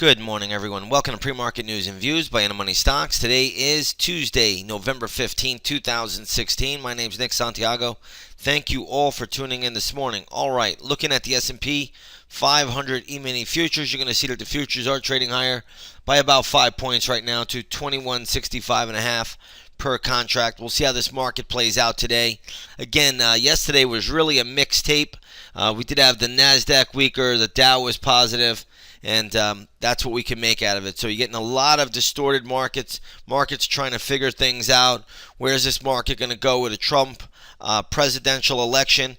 Good morning, everyone. Welcome to Pre-Market News and Views by InTheMoneyStocks. Today is Tuesday, November 15th, 2016. My name is Nick Santiago. Thank you all for tuning in this morning. All right, looking at the S&P 500 E-mini futures, you're going to see that the futures are trading higher by about 5 points right now to 2165.5 per contract. We'll see how this market plays out today. Again, yesterday was really a mixed tape. We did have the NASDAQ weaker, the Dow was positive, and that's what we can make out of it. So you're getting a lot of distorted markets trying to figure things out. Where's this market going to go with a Trump presidential election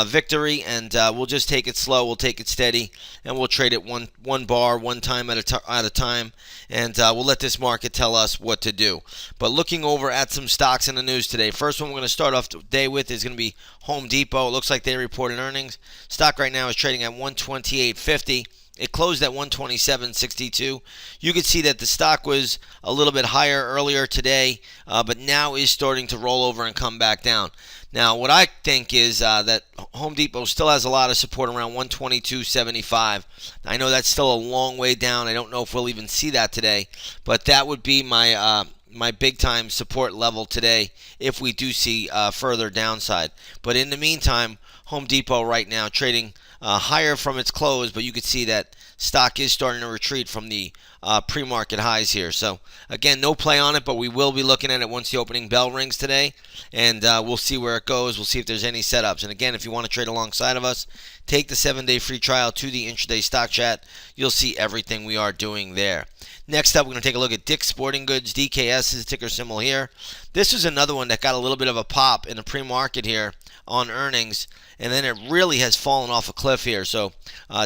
victory? And we'll just take it slow, we'll take it steady, and we'll trade it one bar, one time at a time, and we'll let this market tell us what to do. But looking over at some stocks in the news today, first one we're going to start off the day with is going to be Home Depot. It looks like they reported earnings. Stock right now is trading at $128.50. It closed at $127.62. You can see that the stock was a little bit higher earlier today, but now is starting to roll over and come back down. Now, what I think is that Home Depot still has a lot of support around $122.75. I know that's still a long way down. I don't know if we'll even see that today, but that would be my big-time support level today if we do see further downside. But in the meantime, Home Depot right now trading higher from its close, but you can see that stock is starting to retreat from the pre-market highs here. So again, no play on it, but we will be looking at it once the opening bell rings today, and we'll see where it goes. We'll see if there's any setups. And again, if you want to trade alongside of us, take the 7-day free trial to the intraday stock chat. You'll see everything we are doing there. Next up, we're going to take a look at Dick's Sporting Goods. DKS is the ticker symbol here. This is another one that got a little bit of a pop in the pre-market here on earnings, and then it really has fallen off a cliff here. So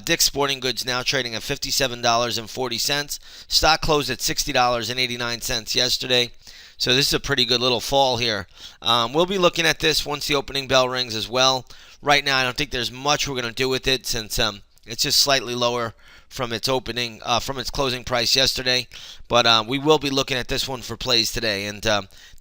Dick's Sporting Goods now trading at $57.40. Stock closed at $60.89 yesterday. So this is a pretty good little fall here. We'll be looking at this once the opening bell rings as well. Right now, I don't think there's much we're going to do with it since it's just slightly lower from its closing price yesterday. But we will be looking at this one for plays today, and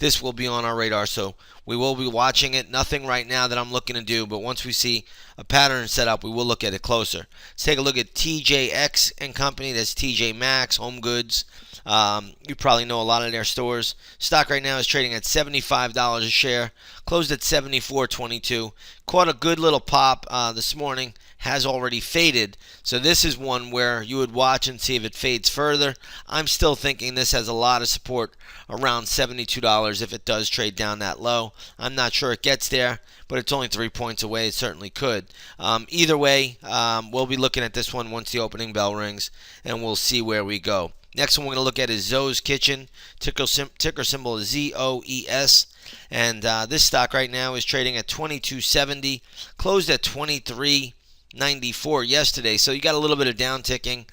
this will be on our radar. So we will be watching it. Nothing right now that I'm looking to do, but once we see a pattern set up, we will look at it closer. Let's take a look at TJX and Company. That's TJ Maxx, Home Goods. You probably know a lot of their stores. Stock right now is trading at $75 a share. Closed at $74.22. Caught a good little pop this morning. Has already faded. So this is one where you would watch and see if it fades further. I'm still thinking this has a lot of support around $72 if it does trade down that low. I'm not sure it gets there, but it's only 3 points away. It certainly could. Either way, we'll be looking at this one once the opening bell rings, and we'll see where we go. Next one we're going to look at is ZOES Kitchen. Ticker symbol is ZOES. And this stock right now is trading at $22.70. Closed at $23.94 yesterday. So you got a little bit of down ticking.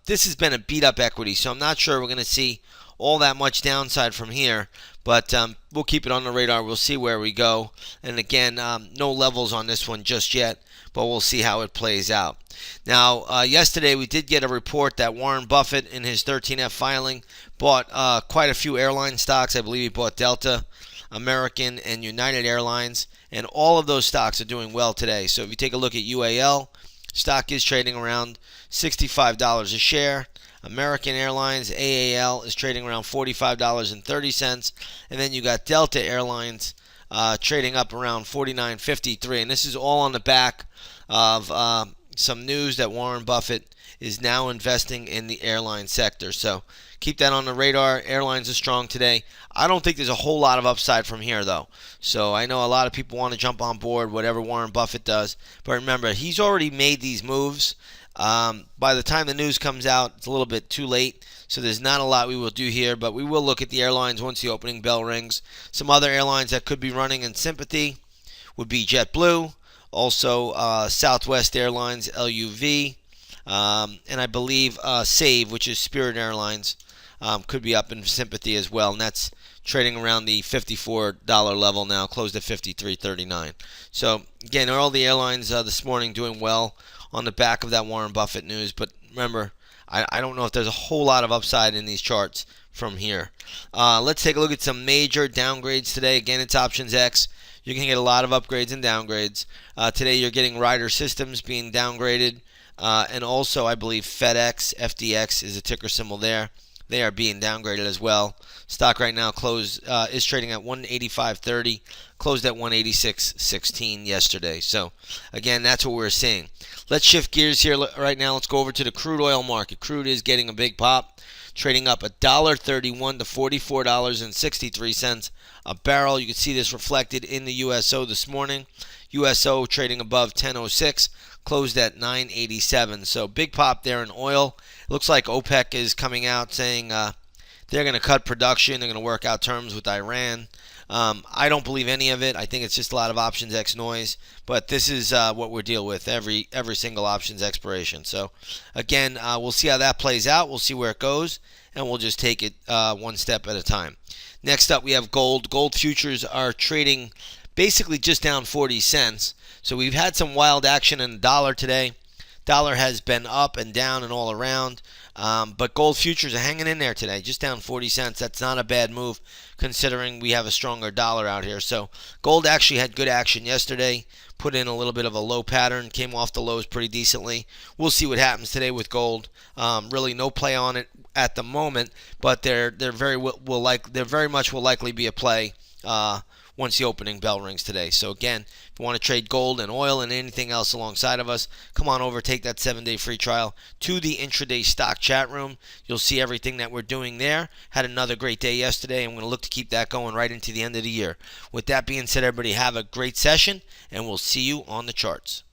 This has been a beat up equity, so I'm not sure we're going to see all that much downside from here, but we'll keep it on the radar. We'll see where we go. And again, no levels on this one just yet, but we'll see how it plays out. Now, yesterday we did get a report that Warren Buffett in his 13F filing bought quite a few airline stocks. I believe he bought Delta, American, and United Airlines, and all of those stocks are doing well today. So if you take a look at UAL, stock is trading around $65 a share. American Airlines, AAL, is trading around $45.30. And then you got Delta Airlines trading up around $49.53. And this is all on the back of some news that Warren Buffett is now investing in the airline sector. So keep that on the radar. Airlines are strong today. I don't think there's a whole lot of upside from here, though. So I know a lot of people want to jump on board whatever Warren Buffett does. But remember, he's already made these moves. By the time the news comes out, it's a little bit too late. So there's not a lot we will do here. But we will look at the airlines once the opening bell rings. Some other airlines that could be running in sympathy would be JetBlue. Also, Southwest Airlines, LUV. And I believe Save, which is Spirit Airlines, could be up in sympathy as well. And that's trading around the $54 level now, closed at $53.39. So, again, all the airlines this morning doing well on the back of that Warren Buffett news. But remember, I don't know if there's a whole lot of upside in these charts from here. Let's take a look at some major downgrades today. Again, it's Options X. You can get a lot of upgrades and downgrades. Today you're getting Ryder Systems being downgraded. and also I believe FedEx, FDX is a ticker symbol there. They are being downgraded as well. Stock right now is trading at 185.30, closed at 186.16 yesterday. So again, that's what we're seeing. Let's shift gears here right now. Let's go over to the crude oil market. Crude is getting a big pop, trading up $1.31 to $44.63 a barrel. You can see this reflected in the USO this morning. USO trading above 10.06, closed at 9.87. So big pop there in oil. It looks like OPEC is coming out saying they're going to cut production. They're going to work out terms with Iran. I don't believe any of it. I think it's just a lot of options X noise. But this is what we're dealing with every single options expiration. So again, we'll see how that plays out. We'll see where it goes, and we'll just take it one step at a time. Next up, we have gold. Gold futures are trading basically just down 40 cents. So we've had some wild action in the dollar today. Dollar has been up and down and all around. But gold futures are hanging in there today, just down 40 cents. That's not a bad move considering we have a stronger dollar out here. So gold actually had good action yesterday, put in a little bit of a low pattern, came off the lows pretty decently. We'll see what happens today with gold. Really no play on it at the moment, but they're very much will likely be a play once the opening bell rings today. So again, if you want to trade gold and oil and anything else alongside of us, come on over, take that 7-day free trial to the intraday stock chat room. You'll see everything that we're doing there. Had another great day yesterday. I'm going to look to keep that going right into the end of the year. With that being said, everybody have a great session, and we'll see you on the charts.